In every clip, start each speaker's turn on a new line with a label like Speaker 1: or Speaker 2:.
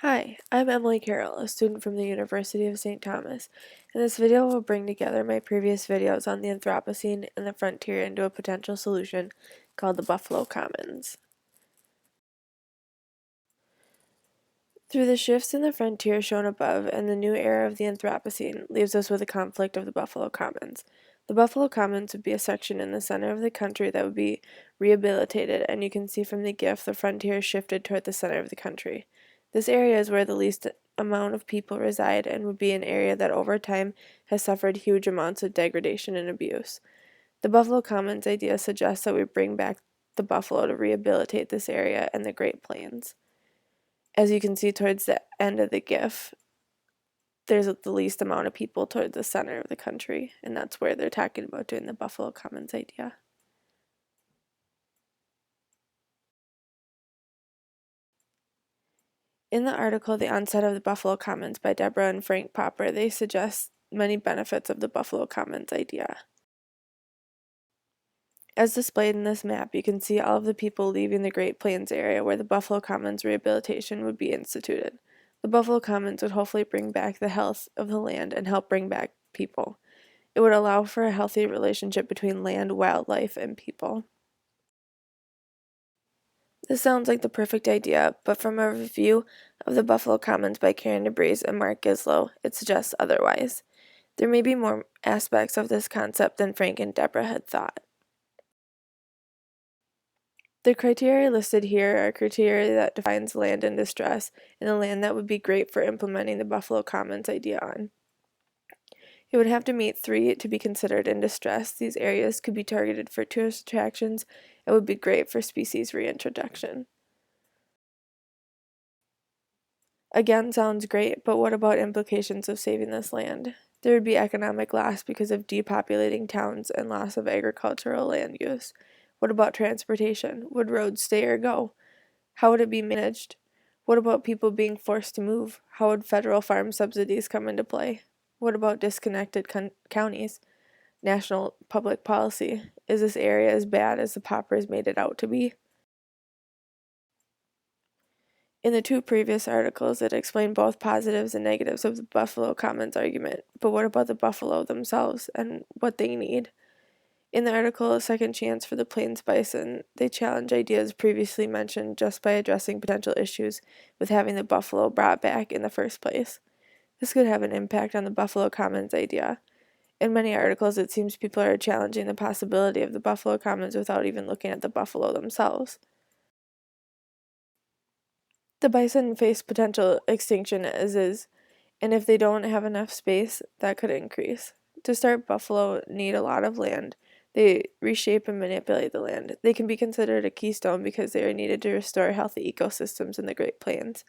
Speaker 1: Hi, I'm Emily Carroll, a student from the University of St. Thomas. In this video, we'll bring together my previous videos on the Anthropocene and the frontier into a potential solution called the Buffalo Commons. Through the shifts in the frontier shown above and the new era of the Anthropocene leaves us with a conflict of the Buffalo Commons. The Buffalo Commons would be a section in the center of the country that would be rehabilitated, and you can see from the GIF the frontier shifted toward the center of the country. This area is where the least amount of people reside and would be an area that over time has suffered huge amounts of degradation and abuse. The Buffalo Commons idea suggests that we bring back the buffalo to rehabilitate this area and the Great Plains. As you can see towards the end of the GIF, there's the least amount of people toward the center of the country, and that's where they're talking about doing the Buffalo Commons idea. In the article, The Onset of the Buffalo Commons by Deborah and Frank Popper, they suggest many benefits of the Buffalo Commons idea. As displayed in this map, you can see all of the people leaving the Great Plains area where the Buffalo Commons rehabilitation would be instituted. The Buffalo Commons would hopefully bring back the health of the land and help bring back people. It would allow for a healthy relationship between land, wildlife, and people. This sounds like the perfect idea, but from a review of the Buffalo Commons by Karen DeBreeze and Mark Gislow, it suggests otherwise. There may be more aspects of this concept than Frank and Deborah had thought. The criteria listed here are criteria that defines land in distress and the land that would be great for implementing the Buffalo Commons idea on. It would have to meet 3 to be considered in distress. These areas could be targeted for tourist attractions and would be great for species reintroduction. Again, sounds great, but what about implications of saving this land? There would be economic loss because of depopulating towns and loss of agricultural land use. What about transportation? Would roads stay or go? How would it be managed? What about people being forced to move? How would federal farm subsidies come into play? What about disconnected counties? National public policy. Is this area as bad as the Poppers made it out to be? In the 2 previous articles, it explained both positives and negatives of the Buffalo Commons argument, but what about the buffalo themselves and what they need? In the article, A Second Chance for the Plains Bison, they challenge ideas previously mentioned just by addressing potential issues with having the buffalo brought back in the first place. This could have an impact on the Buffalo Commons idea. In many articles, it seems people are challenging the possibility of the Buffalo Commons without even looking at the buffalo themselves. The bison face potential extinction as is, and if they don't have enough space, that could increase. To start, buffalo need a lot of land. They reshape and manipulate the land. They can be considered a keystone because they are needed to restore healthy ecosystems in the Great Plains.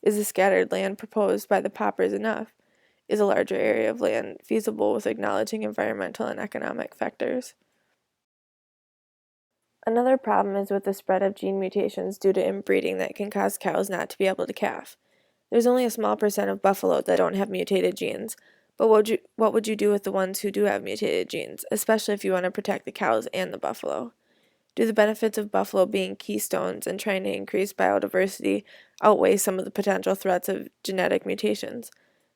Speaker 1: Is the scattered land proposed by the Poppers enough? Is a larger area of land feasible with acknowledging environmental and economic factors? Another problem is with the spread of gene mutations due to inbreeding that can cause cows not to be able to calve. There's only a small percent of buffalo that don't have mutated genes, but what would you do with the ones who do have mutated genes, especially if you want to protect the cows and the buffalo? Do the benefits of buffalo being keystones and trying to increase biodiversity outweigh some of the potential threats of genetic mutations?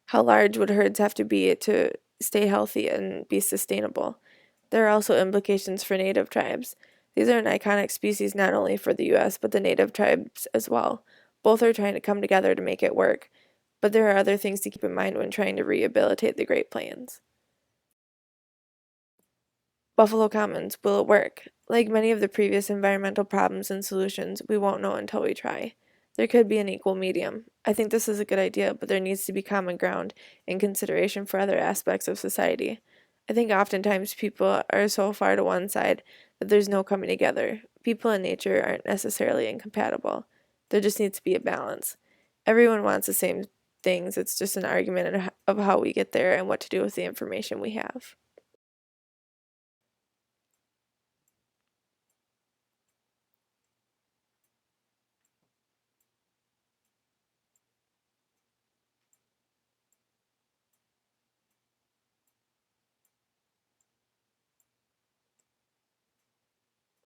Speaker 1: How large would herds have to be to stay healthy and be sustainable? There are also implications for native tribes. These are an iconic species not only for the U.S., but the native tribes as well. Both are trying to come together to make it work, but there are other things to keep in mind when trying to rehabilitate the Great Plains. Buffalo Commons, will it work? Like many of the previous environmental problems and solutions, we won't know until we try. There could be an equal medium. I think this is a good idea, but there needs to be common ground and consideration for other aspects of society. I think oftentimes people are so far to one side that there's no coming together. People and nature aren't necessarily incompatible. There just needs to be a balance. Everyone wants the same things, it's just an argument of how we get there and what to do with the information we have.